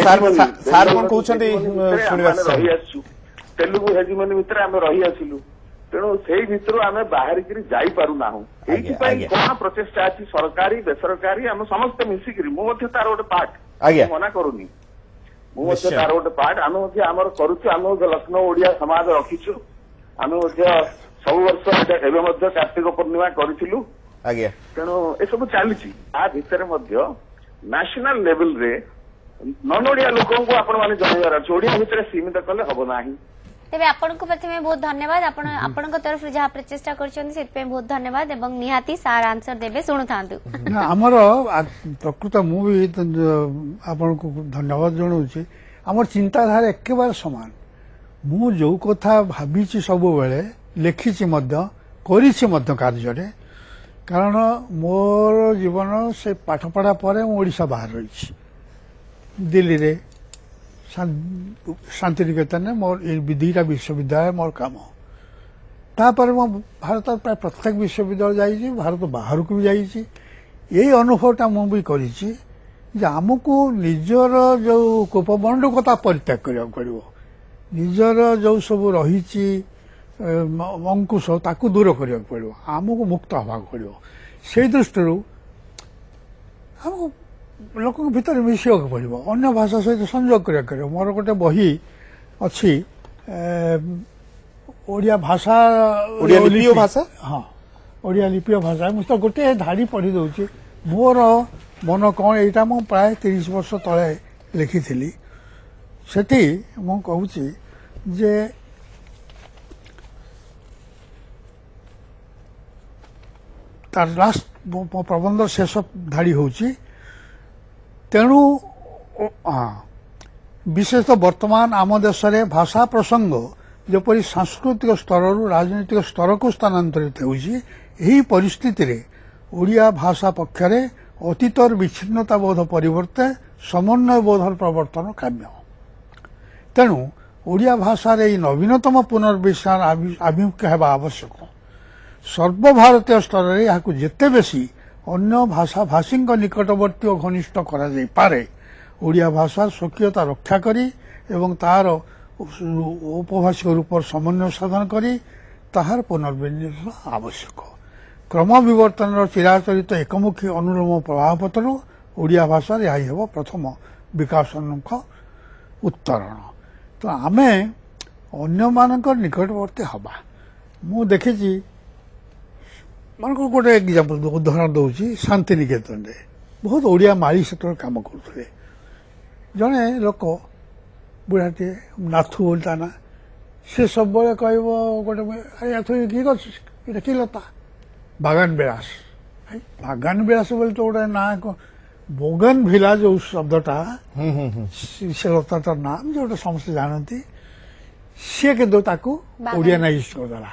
ସାର୍ କଣ କହୁଛନ୍ତି ରହି ଆସିଛୁ, ତେଲୁଗୁ ହେଜିମନି ଭିତରେ ଆମେ ରହି ଆସିଲୁ, ତେଣୁ ସେଇ ଭିତରୁ ଆମେ ବାହାରିକିରି ଯାଇପାରୁନାହୁଁ। ଏଇଥିପାଇଁ କଣ ପ୍ରଚେଷ୍ଟା ଅଛି ସରକାରୀ ବେସରକାରୀ, ଆମେ ସମସ୍ତେ ମିଶିକିରି, ମୁଁ ମଧ୍ୟ ତାର ଗୋଟେ ପାର୍ଟ, ମନା କରୁନି, ମୁଁ ମଧ୍ୟ ତାର ଗୋଟେ ପାର୍ଟ, ଆମେ ମଧ୍ୟ ଆମର କରୁଛୁ। ଆମେ ମଧ୍ୟ ଲକ୍ଷ୍ନୌ ଓଡିଆ ସମାଜ ରଖିଛୁ, ଆମେ ମଧ୍ୟ ସବୁ ବର୍ଷ ଏବେ ମଧ୍ୟ କାର୍ତ୍ତିକ ପୂର୍ଣ୍ଣିମା କରିଥିଲୁ। ତେଣୁ ଏସବୁ ଚାଲିଛି। ତା ଭିତରେ ମଧ୍ୟ ନ୍ୟାସନାଲ ଲେଭେଲରେ ନନ ଓଡିଆ ଲୋକଙ୍କୁ ଆପଣ ମାନେ ଜଣେଇବାର ଅଛି, ଓଡିଆ ଭିତରେ ସୀମିତ କଲେ ହବ ନାହିଁ। ତେବେ ଆପଣଙ୍କୁ ପ୍ରଥମେ ବହୁତ ଧନ୍ୟବାଦ, ଆପଣ ଆପଣଙ୍କ ତରଫରୁ ଯାହା ପ୍ରଚେଷ୍ଟା କରିଛନ୍ତି ସେଥିପାଇଁ ବହୁତ ଧନ୍ୟବାଦ, ଏବଂ ନିହାତି ସାର୍ ଆନ୍ସର ଦେବେ, ଶୁଣୁଥାନ୍ତୁ। ଆମର ପ୍ରକୃତ ମୁଁ ବି ଆପଣଙ୍କୁ ଧନ୍ୟବାଦ ଜଣାଉଛି। ଆମର ଚିନ୍ତାଧାରା ଏକେବାରେ ସମାନ। ମୁଁ ଯୋଉ କଥା ଭାବିଛି ସବୁବେଳେ ଲେଖିଛି ମଧ୍ୟ, କରିଛି ମଧ୍ୟ କାର୍ଯ୍ୟରେ, କାରଣ ମୋର ଜୀବନ ସେ ପାଠପଢ଼ା ପରେ ମୁଁ ଓଡ଼ିଶା ବାହାରେ ରହିଛି, ଦିଲ୍ଲୀରେ ଶାନ୍ତିନିକେତନରେ ମୋର ଏ ଦିଟା ବିଶ୍ୱବିଦ୍ୟାଳୟ ମୋର କାମ। ତାପରେ ମୁଁ ଭାରତର ପ୍ରାୟ ପ୍ରତ୍ୟେକ ବିଶ୍ୱବିଦ୍ୟାଳୟ ଯାଇଛି, ଭାରତ ବାହାରକୁ ବି ଯାଇଛି। ଏଇ ଅନୁଭବଟା ମୁଁ ବି କରିଛି ଯେ ଆମକୁ ନିଜର ଯୋଉ କୋପମଣ୍ଡକତା ପରିତ୍ୟାଗ କରିବାକୁ ପଡ଼ିବ, ନିଜର ଯୋଉ ସବୁ ରହିଛି ଅଙ୍କୁଶ ତାକୁ ଦୂର କରିବାକୁ ପଡ଼ିବ, ଆମକୁ ମୁକ୍ତ ହେବାକୁ ପଡ଼ିବ। ସେଇ ଦୃଷ୍ଟିରୁ ଆମକୁ ଲୋକଙ୍କ ଭିତରେ ମିଶିବାକୁ ପଡ଼ିବ, ଅନ୍ୟ ଭାଷା ସହିତ ସଂଯୋଗ କରିବାକୁ ପଡ଼ିବ। ମୋର ଗୋଟେ ବହି ଅଛି ଓଡ଼ିଆ ଭାଷା, ହଁ ଓଡ଼ିଆ ଲିପିୟ ଭାଷା। ମୁଁ ତ ଗୋଟିଏ ଧାଡ଼ି ପଢ଼ି ଦେଉଛି, ମୋର ମନ କ'ଣ, ଏଇଟା ମୁଁ ପ୍ରାୟ 30 ବର୍ଷ ତଳେ ଲେଖିଥିଲି। ସେଠି ମୁଁ କହୁଛି ଯେ ତାର ଲାଷ୍ଟ ପ୍ରବନ୍ଧ ଶେଷ ଧାଡ଼ି ହେଉଛି, ତେଣୁ ବିଶେଷତଃ ବର୍ତ୍ତମାନ ଆମ ଦେଶରେ ଭାଷା ପ୍ରସଙ୍ଗ ଯେପରି ସାଂସ୍କୃତିକ ସ୍ତରରୁ ରାଜନୈତିକ ସ୍ତରକୁ ସ୍ଥାନାନ୍ତରିତ ହେଉଛି, ଏହି ପରିସ୍ଥିତିରେ ଓଡ଼ିଆ ଭାଷା ପକ୍ଷରେ ଅତୀତର ବିଚ୍ଛିନ୍ନତା ବୋଧ ପରିବର୍ତ୍ତେ ସମନ୍ୱୟ ବୋଧର ପ୍ରବର୍ତ୍ତନ କାମ୍ୟ। ତେଣୁ ଓଡ଼ିଆ ଭାଷାର ଏହି ନବୀନତମ ପୁନର୍ବିଚାର ଆଭିମୁଖ୍ୟ ହେବା ଆବଶ୍ୟକ। ସର୍ବଭାରତୀୟ ସ୍ତରରେ ଏହାକୁ ଯେତେ ବେଶୀ ଅନ୍ୟ ଭାଷାଭାଷୀଙ୍କ ନିକଟବର୍ତ୍ତୀ ଓ ଘନିଷ୍ଠ କରାଯାଇପାରେ, ଓଡ଼ିଆ ଭାଷାର ସ୍ୱକୀୟତା ରକ୍ଷା କରି ଏବଂ ତାହାର ଉପଭାଷିକ ରୂପର ସମନ୍ୱୟ ସାଧନ କରି ତାହାର ପୁନର୍ବିନ୍ୟାସ ଆବଶ୍ୟକ। କ୍ରମ ବିବର୍ତ୍ତନର ଚିରାଚରିତ ଏକମୁଖୀ ଅନୁଲୋମ ପ୍ରଭାବପଥରୁ ଓଡ଼ିଆ ଭାଷାରେ ଏହା ହେବ ପ୍ରଥମ ବିକାଶୋନ୍ମୁଖ ଉତ୍ତରଣ। ତ ଆମେ ଅନ୍ୟମାନଙ୍କର ନିକଟବର୍ତ୍ତୀ ହେବା। ମୁଁ ଦେଖିଛି, ମାନଙ୍କର ଗୋଟେ ଏକ୍ଜାମ୍ପଲ ଉଦାହରଣ ଦେଉଛି, ଶାନ୍ତିନିକେତନରେ ବହୁତ ଓଡ଼ିଆ ମାଳି ସେତେବେଳେ କାମ କରୁଥିଲେ। ଜଣେ ଲୋକ ବୁଢ଼ାଟିଏ, ନାଥୁ ବୋଲି ତା ନା, ସେ ସବୁବେଳେ କହିବ ଗୋଟେ କି ଗଛ, ଏଇଟା କି ଲତା, ବାଗାନ ବିଳାସ। ବାଗାନ ବିଳାସ ବୋଲି ତ ଗୋଟେ ନାଁ, ବୋଗନ ଭିଲା ଯୋଉ ଶବ୍ଦଟା, ସେ ଲତାଟାର ନାମ ଯୋଉଟା ସମସ୍ତେ ଜାଣନ୍ତି, ସିଏ କିନ୍ତୁ ତାକୁ ଓଡ଼ିଆନାଇଜ କରିଦେଲା,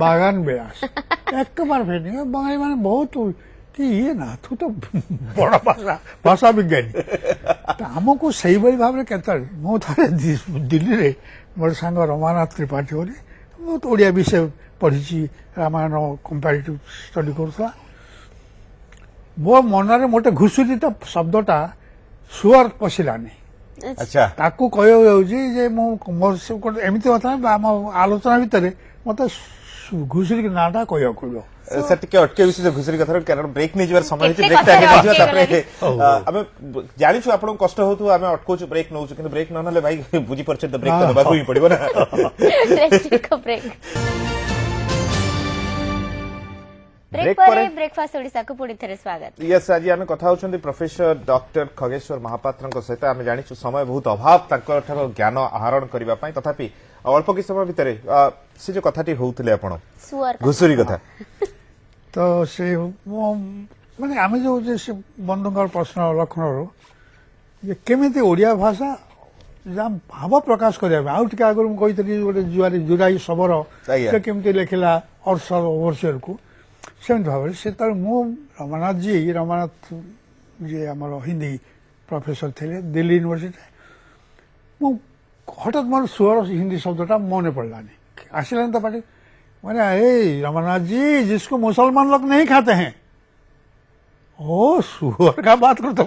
ବାଗାନ ବିଳାସ। ଏକବାର ଫେନି ବଙ୍ଗାଳୀ ମାନେ ବହୁତ कि ये ना तू तो बड़ भाषा विज्ञानी तो आमको से भाव में केत मुझे दिल्ली रे मोर सांग रमानाथ त्रिपाठी बोली बहुत ओडिया विषय पढ़ी रामायण कंपेरेटिव स्टडी करूला मो मनरे मोटे घुषुरी तो शब्दटा सुअर पशिलानी अच्छा ताकू कह मोर एमती कथा आम आलोचना भितर मत घुषुरी नाटा कह पड़ो सर टिके अटके विषय घुसरी कथा कारण ब्रेक नहीं जवार समय ब्रेक आगे नहीं जवा तापरे आमे जानि छु आपन कष्ट होतु आमे अटको छु ब्रेक नउ छु किंतु ब्रेक न नले भाई बुझी परछ त ब्रेक तो बाकू ही पड़िबो ना ब्रेक ब्रेक पर ब्रेकफास्ट ओडिसा को पुणी थे स्वागत यस आज आम कथा होचंदी प्रोफेसर डॉक्टर खगेश्वर महापात्र सहित आम जानी समय बहुत अभाव तांकर ज्ञान आहरण करबा पई तथापि अल्प कि समय भितर से जो कथाटी होउतले आपण घुसुरी कथा तो से माने आमे जो बंधुकर प्रश्न लक्षण ये केमिति ओडिया भाषा जाम भाव प्रकाश करबा आउ टिका अगर म कहितली गोटे जुआरी जुराई सबरो से केमिति लेखिला अरसर ओवरसियर को सेमती भाव से रमानाथ जी आम हिंदी प्रोफेसर थे दिल्ली यूनिवर्सिटी हठात मोर सुअर हिंदी शब्दटा मन पड़लानी आसलानी तो पार्टी मैंने ए रमानाथ जी जिसको मुसलमान लोग नहीं खाते हैं ओ सुअर का बात करता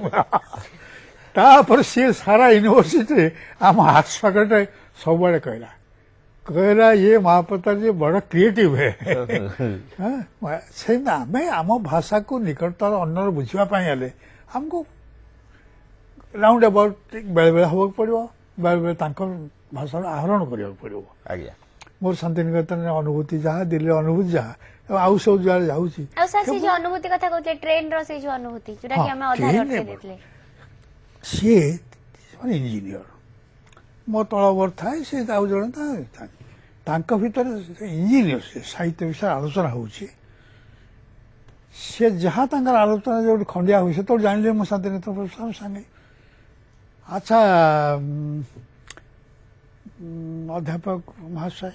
सी सारा यूनिवर्सिटी आम आर्ट्स फैकल्टी सब बड़े कहला ये महापत्र जी बड़ा क्रिएटिव है से आम आम भाषा को निकटतर अन्नर बुझापी हेले आमको राउंड अबाउट बेले बेले हवा पड़ो बेले बेले भाषा आहरण करा पड़ो मोर शांतिनिकेतन अनुभूति जहाँ दिल्ली अनुभूति जहाँ आउ सब जगह जाऊँगी अनुभूति कथा कहते ट्रेन रो से जो अनुभूति जोटा कि हमें अधार अटके देतले सी इंजीनियर मो तलवर थाए से आउ जन भीतर इंजीनियर से साहित्य विषय आलोचना होची से जहाँ आलोचना जो खंडिया हुई तो जान मो शांतिनिकेतन प्रोफेसर संगे अच्छा अध्यापक महाशय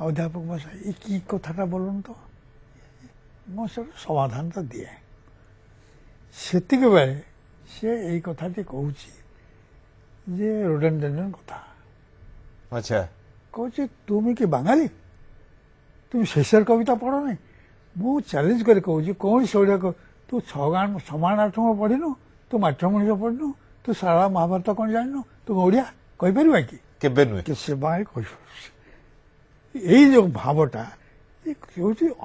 ये की कथाटा बोलन तो मो समाधान तो दिए सेतिक बेले से यही कथाटी कहूँ जे रोडेंडेंडन कथा अच्छा कहूँ तुम कि बांगाली तुम शेषर कविता पढ़ नहीं मु चैलेंज कर कहूँ कौन से ओडिया तू समान आठम पढ़िनु तू माट्रमणि पढ़नु तू सारा महाभारत कौन जाननु तुम ओडिया कहीपर कि यही जो भावटा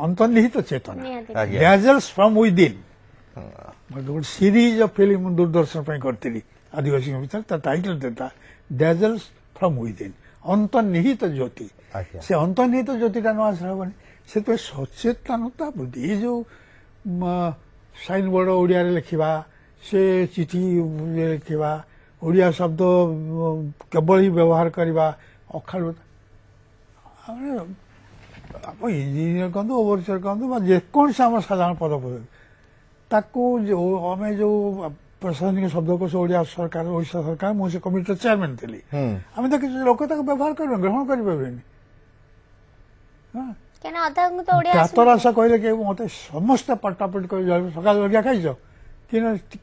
अंतर्निहित चेतना डेजल्स फ्रॉम विदिन गोटे सीरीज ऑफ फिल्म दूरदर्शन करी आदिवासी भीतर टाइटल देता डेजल्स फ्रॉम विदिन अंतर्निहित ज्योति से अंतर्निहित ज्योतिटा न आस हेनी से सचेतनता बुद्धि ये जो साइन बोर्ड ओडिया लिखा से चिठी लिखा ओडिया शब्द केवल ही व्यवहार करवा अखाड़ इंजीनियर कहतु ओवरसियर कहतु जेकोसी आम साधारण पदपद ताकू आम जो प्रशासनिक शब्दकोश ओडिया सरकार ओडिशा सरकार मुझे कमिटी चेयरमैन थी आम तो किसी लोक व्यवहार कर ग्रहण करें प्रातर आशा कहले कि मत समस्त पटापट कर सका जलिया खाई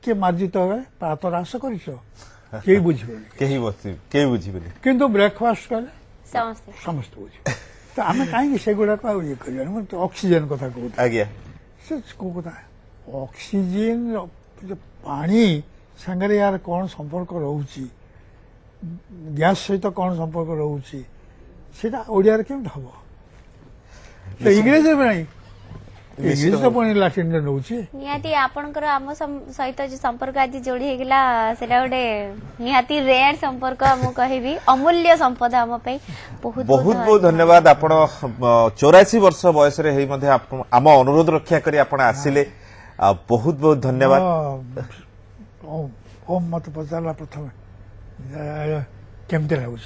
कि मार्जित हे प्रातर आशा कर बुझे किंतु ब्रेकफास्ट कले समस्त बुझे तो आम कहीं से गुड़ाक ये कर ऑक्सीजन कथा कहते से कौ कथा ऑक्सीजन पानी सांगे यार कौन संपर्क रोची गैस सहित कौन संपर्क रोची सेटा ओडिया केमती हम इंग्रेजी में नहीं इंग्लिश तो पुणी लाटिन नौची निहाती आपनकर आम सहित जो संपर्क आज जोड़ी हेगला सेटा गोटे निहाती रेयर संपर्क हम कहबी अमूल्य संपदा हम पे बहुत बहुत धन्यवाद आपण 84 वर्ष बयस रे हेई मध्ये आम अनुरोध रक्षा करी आपण आसिले बहुत बहुत धन्यवाद ओम मत पचारा प्रथम केमती लगुच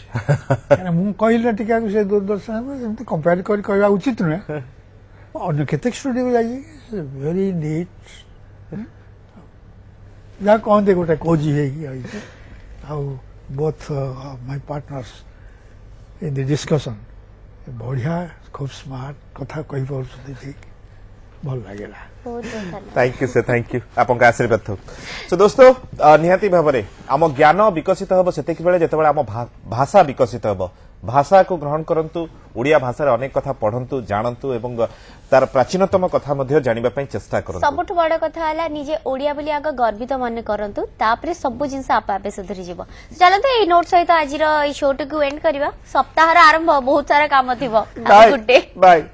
मु कहले टिका से दूरदर्शन कंपेयर कर कहवा उचित नुहे अन्य केतेक स्टूडियो जाइए वेरी नीट जहाँ कहते गोटे कोजी है both my partners in the discussion बढ़िया खूब स्मार्ट कथा कही पार्टी ठीक भल लगे बहुत बहुत धन्यवाद thank you sir thank you आपन का आशीर्वाद थो सो दोस्तों निहाती भाबरे आम ज्ञान विकसित होबो सेतेक बेले जेतेबेले आम भाषा विकसित होबो भाषा को ग्रहण करंतु ओडिया भाषा रे अनेक कथा पढ़ंतु जानंतु एवं तार प्राचीनतम कथा मध्ये जानिबा पई चेष्टा करंतु सबुठ बड़ कथा हला निजे ओडिया बोली आग गर्वित मन करंतु तापरे सब जिंस आपे आपे सुधरी जीवो चलते एई नोट सहित आज रो एई शो को एंड करबा सप्ताहर आरंभ बहुत सारा काम थिबो गुड डे बाय